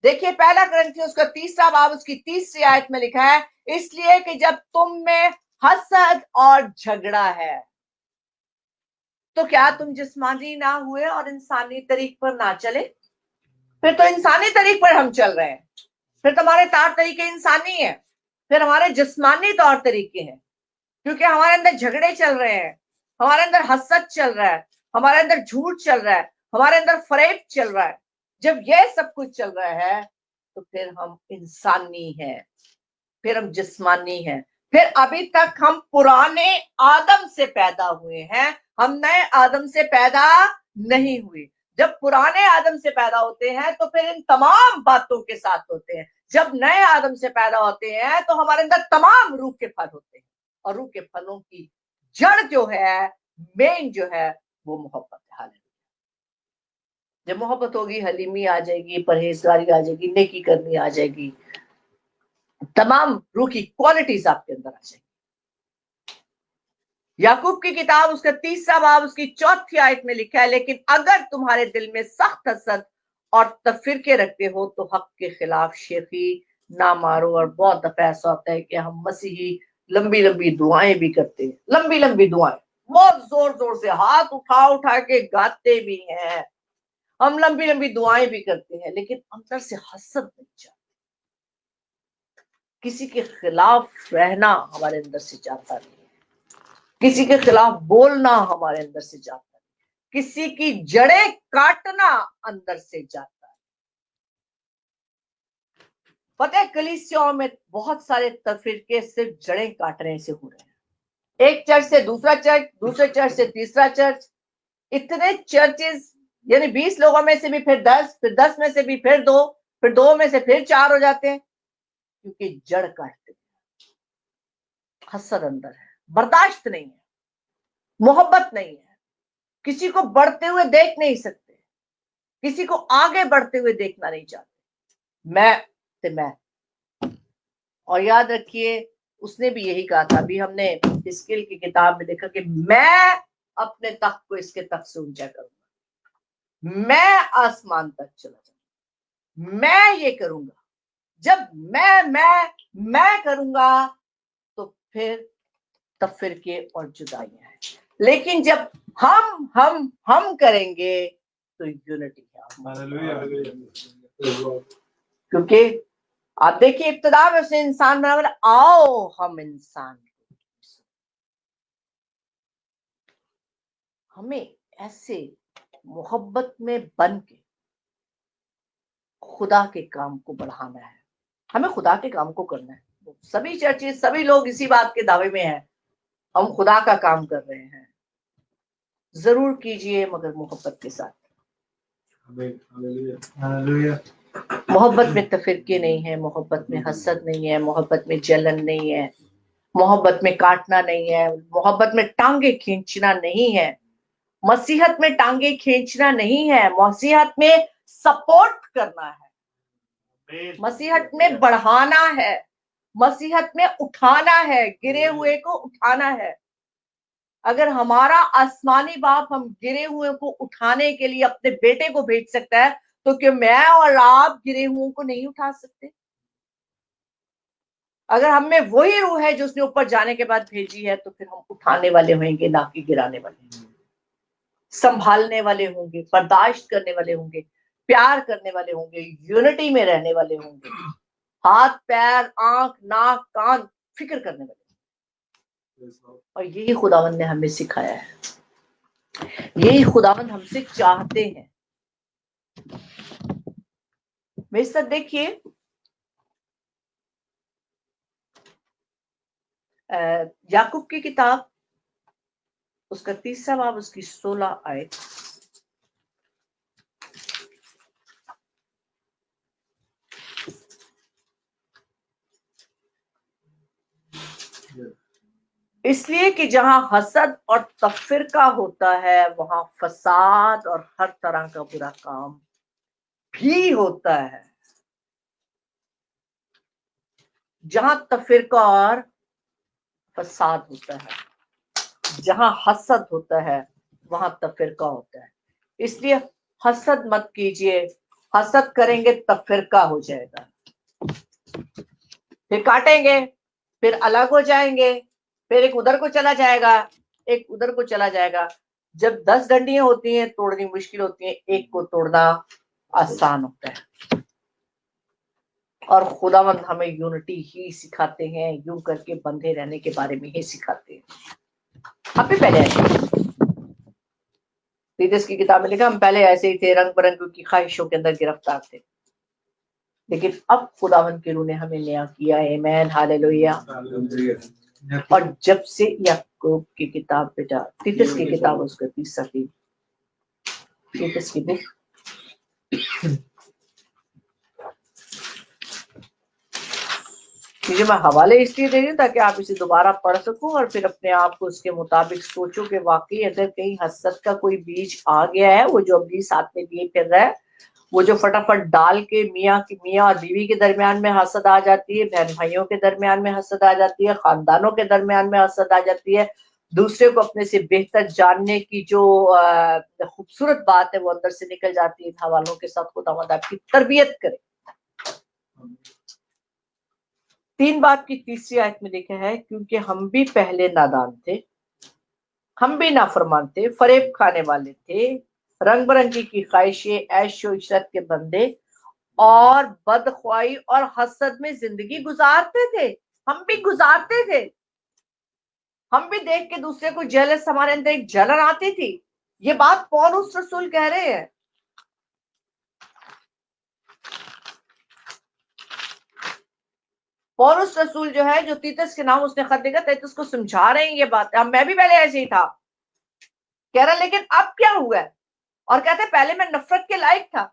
देखिए पहला करंथियों उसका 3 बाब उसकी 3 आयत में लिखा है, इसलिए कि जब तुम में हसद और झगड़ा है तो क्या तुम जिस्मानी ना हुए और इंसानी तरीक पर ना चले? फिर तो इंसानी तरीक पर हम चल रहे हैं, फिर तो हमारे तौर तरीके इंसानी है, फिर हमारे जिस्मानी तौर तरीके हैं, क्योंकि हमारे अंदर झगड़े चल रहे हैं, हमारे अंदर हसद चल रहा है, हमारे अंदर झूठ चल रहा है, हमारे अंदर फरेब चल रहा है। जब ये सब कुछ चल रहा है तो फिर हम इंसानी हैं, फिर हम जिस्मानी हैं, फिर अभी तक हम पुराने आदम से पैदा हुए हैं, हम नए आदम से पैदा नहीं हुए। जब पुराने आदम से पैदा होते हैं तो फिर इन तमाम बातों के साथ होते हैं। जब नए आदम से पैदा होते हैं तो हमारे अंदर तमाम रूह के फल होते हैं, और रूह के फलों की जड़ जो है, मेन जो है, वो मोहब्बत है। हालेलुया। जब मोहब्बत होगी, हलीमी आ जाएगी, परहेजगारी आ जाएगी, नेकी करनी आ जाएगी, तमाम रूह की क्वालिटीज आपके अंदर आ जाएगी। याकूब की किताब उसका 3 बाब उसकी 4 आयत में लिखा है, लेकिन अगर तुम्हारे दिल में सख्त हसद और तफिरके रखते हो तो हक के खिलाफ शेखी ना मारो। और बहुत दफा ऐसा होता है कि हम मसीही लंबी लंबी दुआएं भी करते हैं, लंबी लंबी दुआएं, बहुत जोर जोर से हाथ उठा उठा के गाते भी हैं, हम लंबी लंबी दुआएं भी करते हैं, लेकिन अंदर से हसद नहीं जाती, किसी के खिलाफ रहना हमारे अंदर से जाता नहीं है, किसी के खिलाफ बोलना हमारे अंदर से जाता है, किसी की जड़ें काटना अंदर से जाता है। पता है कलीसियाओं में बहुत सारे तफरीके सिर्फ जड़ें काटने से हो रहे हैं, एक चर्च से दूसरा चर्च, दूसरे चर्च से तीसरा चर्च, इतने चर्चेस, यानी 20 लोगों में से भी फिर 10, फिर 10 में से भी फिर 2, फिर 2 में से फिर 4 हो जाते हैं, क्योंकि जड़ काटते हैं, हसद अंदर है, बर्दाश्त नहीं है, मोहब्बत नहीं है, किसी को बढ़ते हुए देख नहीं सकते, किसी को आगे बढ़ते हुए देखना नहीं चाहते, मैं। और याद रखिए उसने भी यही कहा था, अभी हमने हिस्कियल की किताब में देखा कि मैं अपने तख्त को इसके तख्त से ऊंचा करूंगा, मैं आसमान तक चला जाऊंगा, मैं ये करूंगा। जब मैं करूंगा तो फिर तफरीके और जुदाइयां हैं, लेकिन जब हम करेंगे तो यूनिटी है। क्योंकि आप देखिए इब्तिदा में उसने इंसान बना, आओ हम इंसान, हमें ऐसे मोहब्बत में बन के खुदा के काम को बढ़ाना है, हमें खुदा के काम को करना है। सभी चर्चेस, सभी लोग इसी बात के दावे में हैं, हम खुदा का काम कर रहे हैं, जरूर कीजिए मगर मोहब्बत के साथ। मोहब्बत में तफरीके नहीं है, मोहब्बत में हसद नहीं है, मोहब्बत में जलन नहीं है, मोहब्बत में काटना नहीं है, मोहब्बत में टांगे खींचना नहीं है, मसीहत में टांगे खींचना नहीं है, मसीहत में सपोर्ट करना है, मसीहत में बढ़ाना है, मसीहत में उठाना है, गिरे हुए को उठाना है। अगर हमारा आसमानी बाप हम गिरे हुए को उठाने के लिए अपने बेटे को भेज सकता है, तो क्यों मैं और आप गिरे हुओं को नहीं उठा सकते? अगर हम में वही रूह है जो उसने ऊपर जाने के बाद भेजी है, तो फिर हम उठाने वाले होंगे, ना कि गिराने वाले। संभालने वाले होंगे, बर्दाश्त करने वाले होंगे, प्यार करने वाले होंगे, यूनिटी में रहने वाले होंगे, हाथ पैर आंख नाक कान फिक्र करने वाले। और यही खुदावंद ने हमें सिखाया है, यही खुदावंद हमसे चाहते हैं। मेरे साथ देखिए, याकूब की किताब उसका 3 बाब उसकी 16 आयत। इसलिए कि जहां हसद और तफरका होता है, वहां फसाद और हर तरह का बुरा काम भी होता है। जहां तफरका और फसाद होता है, जहां हसद होता है, वहां तफरका होता है। इसलिए हसद मत कीजिए, हसद करेंगे तफरका हो जाएगा, फिर काटेंगे, फिर अलग हो जाएंगे, फिर एक उधर को चला जाएगा, एक उधर को चला जाएगा। जब 10 डंडियां होती हैं तोड़नी मुश्किल होती है, एक को तोड़ना आसान होता है। और खुदावंद हमें यूनिटी ही सिखाते हैं, यूं करके बंधे रहने के बारे में ही सिखाते हैं। हम भी पहले ऐसे, तीतस की किताब में लिखा, हम पहले ऐसे ही थे, रंग बिरंग की ख्वाहिशों के अंदर गिरफ्तार थे, लेकिन अब खुदावंद के रूह ने हमें नया किया। आमीन, हालेलुया। और जब से याकूब की किताब बेटा, तीतस की किताब उसका 3 तीतस की बुक मुझे मैं हवाले इसलिए दे रही हूँ ताकि आप इसे दोबारा पढ़ सको और फिर अपने आप को उसके मुताबिक सोचो कि वाकई अगर कहीं हसद का कोई बीज आ गया है, वो जो अभी साथ में लिए फिर रहा है, वो जो फटाफट डाल के मियाँ और बीवी के दरमियान में हसद आ जाती है, बहन भाइयों के दरमियान में हसद आ जाती है, खानदानों के दरमियान में हसद आ जाती है, दूसरे को अपने से बेहतर जानने की जो खूबसूरत बात है वो अंदर से निकल जाती है। इन हवालों के साथ खुदावंद आपकी तरबियत करे। 3 बाब की 3री आयत में लिखा है, क्योंकि हम भी पहले नादान थे, हम भी नाफरमान थे, फरेब खाने वाले थे, रंग बिरंगी की ख्वाहिशें, ऐशो इशरत के बंदे और बदख्वाही और हसद में जिंदगी गुजारते थे। हम भी गुजारते थे, हम भी देख के दूसरे को जेलस, हमारे अंदर एक जलन आती थी। ये बात पौलुस रसूल कह रहे हैं। पौलुस रसूल जो है, जो तीतस के नाम उसने खत लिखा, तीतस को समझा रहे हैं ये बात। मैं भी पहले ऐसे ही था, कह रहा लेकिन अब क्या हुआ है, और कहते पहले मैं नफरत के लायक था,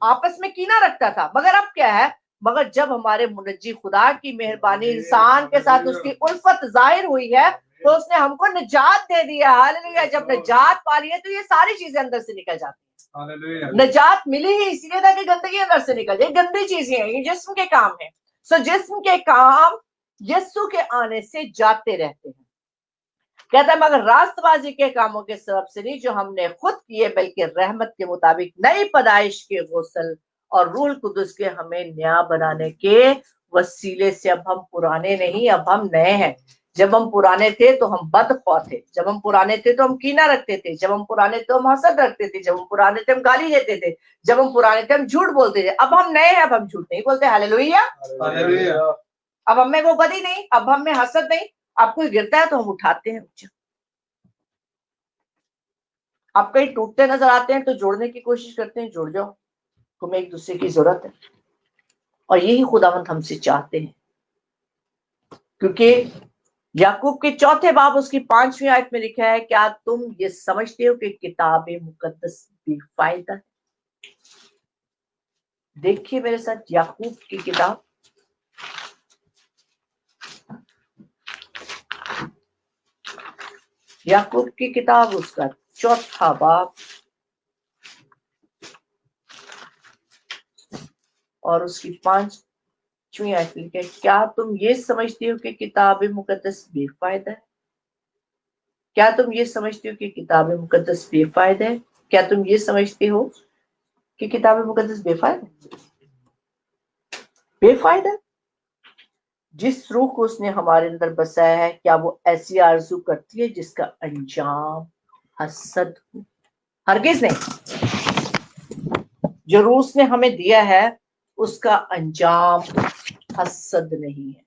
आपस में कीना रखता था, मगर अब क्या है, मगर जब हमारे मुनज्जी खुदा की मेहरबानी इंसान के साथ उसकी उल्फत जाहिर हुई है, तो उसने हमको निजात दे दिया। हालेलुया। जब निजात पा ली है तो ये सारी चीजें अंदर से निकल जाती है। निजात मिली ही इसलिए था कि गंदगी अंदर से निकल जाए। गंदी चीजें हैं, ये जिस्म के काम है। सो जिस्म के काम यस्सु के आने से जाते रहते हैं। कहता है मगर रास्तबाजी के कामों के सबब से नहीं जो हमने खुद किए, बल्कि रहमत के मुताबिक नई पैदाइश के गुस्ल और रूह कुदस के हमें नया बनाने के वसीले से। अब हम पुराने नहीं, अब हम नए हैं। जब हम पुराने थे तो हम बदख्वाह थे, जब हम पुराने थे तो हम कीना रखते थे, जब हम पुराने थे हम हसद रखते थे, जब हम पुराने थे हम गाली देते थे, जब हम पुराने थे हम झूठ बोलते थे। अब हम नए हैं, अब हम झूठ नहीं बोलते। हालेलुया। अब हमें वो बदी नहीं, अब हम में हसद नहीं। अब कोई गिरता है तो हम उठाते हैं। आप कहीं टूटते नजर आते हैं तो जोड़ने की कोशिश करते हैं, जुड़ जाओ, तुम्हें एक दूसरे की जरूरत है। और यही खुदावंद हमसे चाहते हैं, क्योंकि याकूब के 4 बाब उसकी 5वीं आयत में लिखा है, क्या तुम ये समझते हो कि किताब मुकद्दस बेफायदा है? देखिए मेरे साथ याकूब की किताब, याकूब की किताब उसका 4 बाब और उसकी 5वीं आयत में लिखा है, क्या तुम ये समझते हो कि किताब मुकद्दस बेफायदा है? क्या तुम ये समझते हो कि किताब मुकद्दस बेफायद है? क्या तुम ये समझते हो कि किताब मुकद्दस बेफायद है? बेफायद है। जिस रूह को उसने हमारे अंदर बसाया है, क्या वो ऐसी आरज़ू करती है जिसका अंजाम हसद हो? हरगिज नहीं। जो रूह उसने हमें दिया है उसका अंजाम हसद नहीं है,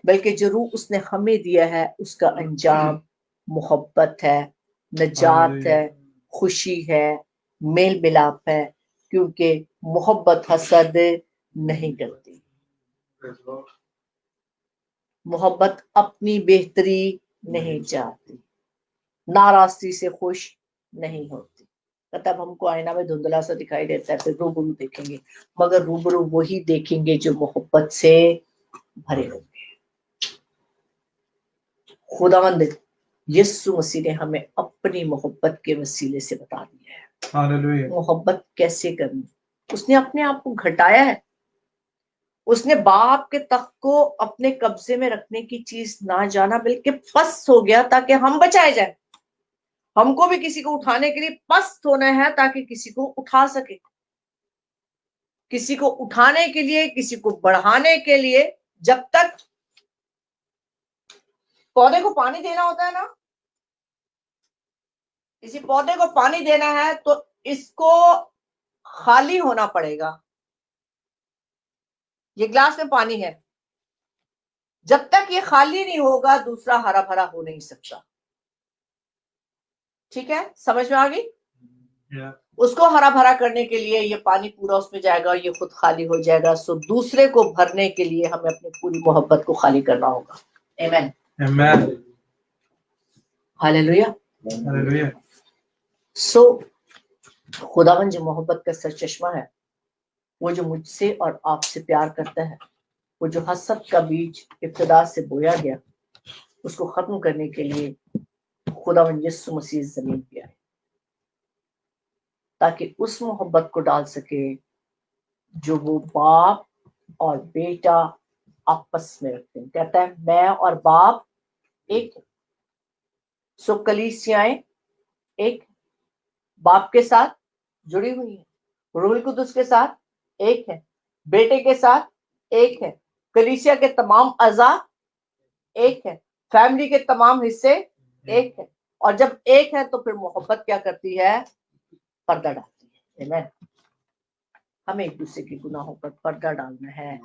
बल्कि जो रूह उसने हमें दिया है उसका अंजाम मोहब्बत है, नजात है, खुशी है, मेल मिलाप है, क्योंकि मोहब्बत हसद नहीं करती। मोहब्बत अपनी बेहतरी नहीं चाहती, नाराजगी से खुश नहीं होती। मतलब हमको आईना में धुंधला सा दिखाई देता है, फिर रूबरू देखेंगे, मगर रूबरू वही देखेंगे जो मोहब्बत से भरे होंगे। खुदावंद यीशु मसीह ने हमें अपनी मोहब्बत के वसीले से बता दिया है हालेलुया। मोहब्बत कैसे करनी। उसने अपने आप को घटाया है, उसने बाप के तख्त को अपने कब्जे में रखने की चीज ना जाना, बल्कि पस्त हो गया ताकि हम बचाए जाए। हमको भी किसी को उठाने के लिए पस्त होना है ताकि किसी को उठा सके, किसी को उठाने के लिए, किसी को बढ़ाने के लिए। जब तक पौधे को पानी देना होता है ना, किसी पौधे को पानी देना है तो इसको खाली होना पड़ेगा। ये ग्लास में पानी है, जब तक ये खाली नहीं होगा दूसरा हरा भरा हो नहीं सकता। ठीक है, समझ में आ गई? उसको हरा भरा करने के लिए ये पानी पूरा उसमें जाएगा, ये खुद खाली हो जाएगा। सो दूसरे को भरने के लिए हमें अपनी पूरी मोहब्बत को खाली करना होगा। आमीन, आमीन, हालेलुया, हालेलुया। सो खुदावन जो मोहब्बत का सर चश्मा है, वो जो मुझसे और आपसे प्यार करता है, वो जो हसद का बीज इब्तिदा से बोया गया, उसको खत्म करने के लिए खुदावन यीशु मसीह जमीन पे आए ताकि उस मोहब्बत को डाल सके जो वो बाप और बेटा आपस में रखते हैं। कहता है मैं और बाप एक। सो कलीसियाएं एक, बाप के साथ जुड़ी हुई है, रूह कुदुस के साथ एक है, बेटे के साथ एक है, कलीसिया के तमाम अज़ा एक है, फैमिली के तमाम हिस्से एक है। और जब एक है तो फिर मोहब्बत क्या करती है? पर्दा डालती है। आमीन। हमें एक दूसरे के गुनाहों पर पर्दा डालना है,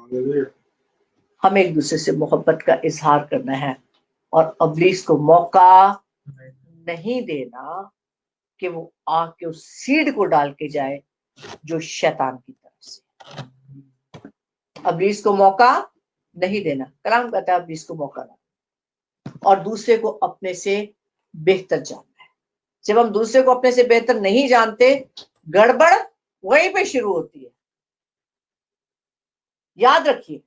हमें एक दूसरे से मोहब्बत का इजहार करना है और इब्लीस को मौका नहीं देना कि वो आके उस सीड को डाल के जाए जो शैतान की तरफ से। इब्लीस को मौका नहीं देना। कलाम कहता है इब्लीस को मौका ना, और दूसरे को अपने से बेहतर जानना है। जब हम दूसरे को अपने से बेहतर नहीं जानते, गड़बड़ वहीं पे शुरू होती है। याद रखिए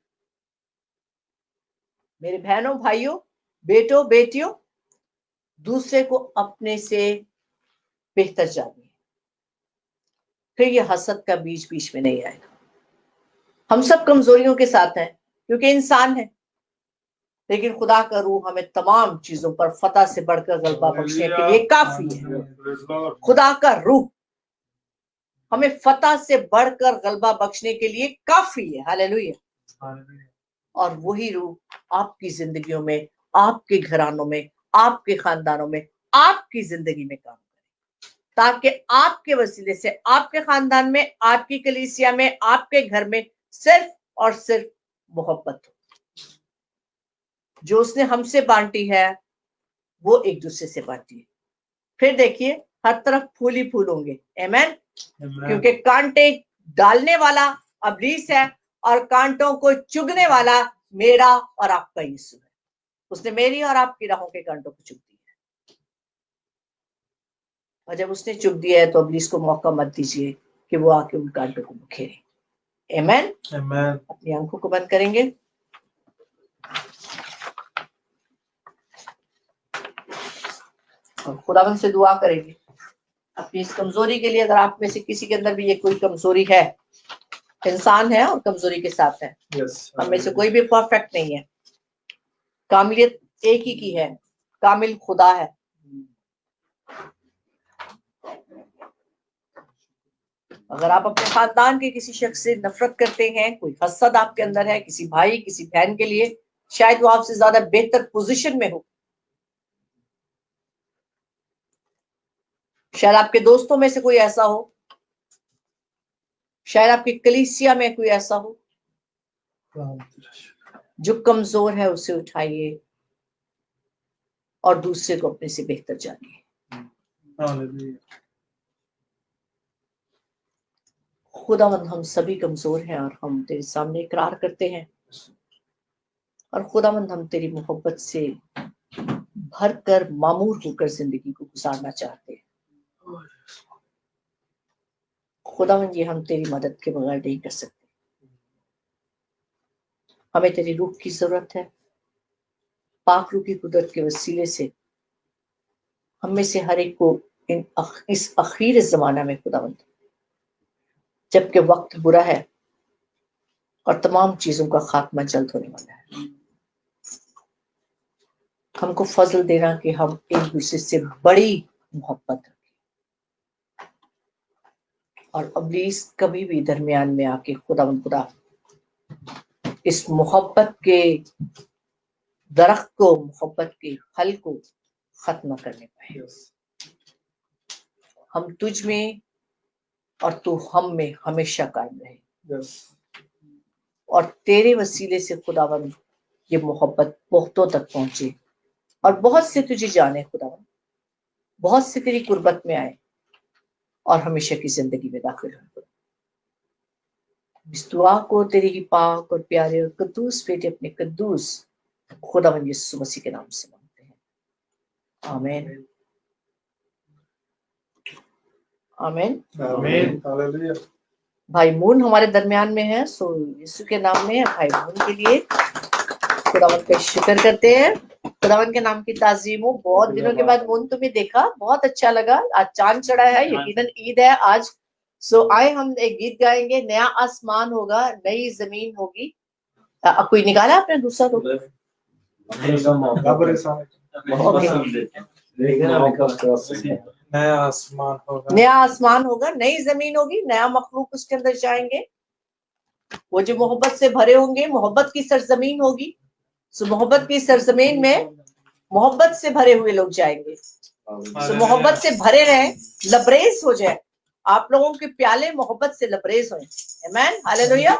मेरे बहनों, भाइयों, बेटों, बेटियों, दूसरे को अपने से बेहतर जानिए, फिर ये हसद का बीच बीच में नहीं आएगा। हम सब कमजोरियों के साथ हैं क्योंकि इंसान है, लेकिन खुदा का रूह हमें तमाम चीजों पर फतह से बढ़कर गलबा बख्शने के लिए काफी है। खुदा का रूह हमें फतह से बढ़कर गलबा बख्शने के लिए काफी है। हालेलुया। और वही रूह आपकी जिंदगियों में, आपके घरानों में, आपके खानदानों में, आपकी जिंदगी में काम करे, ताकि आपके वसीले से आपके खानदान में, आपकी कलीसिया में, आपके घर में सिर्फ और सिर्फ मोहब्बत हो। जो उसने हमसे बांटी है वो एक दूसरे से बांटी है। फिर देखिए हर तरफ फूल ही फूल होंगे। आमीन। क्योंकि कांटे डालने वाला इब्लीस है और कांटों को चुगने वाला मेरा और आपका यीशु है। उसने मेरी और आपकी राहों के कांटों को चुग दिया है, और जब उसने चुग दिया है तो इब्लीस को मौका मत दीजिए कि वो आके उन कांटों को बिखेरे। आमीन। आमीन। अपनी आंखों को बंद करेंगे। और खुदावन से दुआ करेंगे अपनी इस कमजोरी के लिए। अगर आप में से किसी के अंदर भी ये कोई कमजोरी है, इंसान है और कमजोरी के साथ है। हम में से कोई भी परफेक्ट नहीं है, कामिलियत एक ही की है, कामिल खुदा है। अगर आप अपने खानदान के किसी शख्स से नफरत करते हैं, कोई हसद आपके अंदर है किसी भाई किसी बहन के लिए, शायद वो आपसे ज्यादा बेहतर पोजीशन में हो, शायद आपके दोस्तों में से कोई ऐसा हो, शायद आपकी कलीसिया में कोई ऐसा हो जो कमजोर है, उसे उठाइए और दूसरे को अपने से बेहतर जानिए। खुदावंद हम सभी कमजोर हैं और हम तेरे सामने इकरार करते हैं, और खुदावंद हम तेरी मोहब्बत से भर कर मामूर होकर जिंदगी को गुजारना चाहते हैं। खुदावंद ये हम तेरी मदद के बगैर नहीं कर सकते, हमें तेरी रूह की जरूरत है। पाक रूह की कुदरत के वसीले से हम में से हर एक को इस आखिरी जमाना में खुदावंद, जबकि वक्त बुरा है और तमाम चीजों का खात्मा जल्द होने वाला है, हमको फजल देना कि हम एक दूसरे से बड़ी मोहब्बत रखें, और अब्लीस कभी भी दरमियान में आके खुदावंद खुदा इस मोहब्बत के दरख्त को, मोहब्बत के फल को खत्म करने पाए। हम तुझ में और तू हम में हमेशा कायम रहे, और तेरे वसीले से खुदावंद ये मोहब्बत बहुतों तक पहुंचे और बहुत से तुझे जाने खुदावंद, बहुत से तेरी कुर्बत में आए और हमेशा की जिंदगी में दाखिल हो। इस दुआ को तेरी ही पाक और प्यारे और कद्दूस बेटे अपने कद्दूस खुदावंद यीशु मसीह के नाम से मांगते हैं, आमीन आमीन आमीन। हालेलुया। भाई मून हमारे दरमियान में है, सो यीशु के नाम में भाई मून के लिए खुदावंद का शुक्र करते हैं, खुदावंद के नाम की ताज़ीम हो। बहुत दिनों के बाद मून तुम्हें देखा, बहुत अच्छा लगा। आज चांद चढ़ा है, यकीनन ईद है आज। सो आए हम एक गीत गाएंगे, नया आसमान होगा नई जमीन होगी। अब कोई निकाला आपने दूसरा तो नया आसमान होगा, नया आसमान होगा नई जमीन होगी, नया मखलूक उसके अंदर जाएंगे, वो जो मोहब्बत से भरे होंगे, मोहब्बत की सरजमीन होगी। सो मोहब्बत की सरजमीन में मोहब्बत से भरे हुए लोग जाएंगे। सो मोहब्बत से भरे रहें, लबरेज हो जाए, आप लोगों के प्याले मोहब्बत से लबरेज हों। आमीन हालेलुया।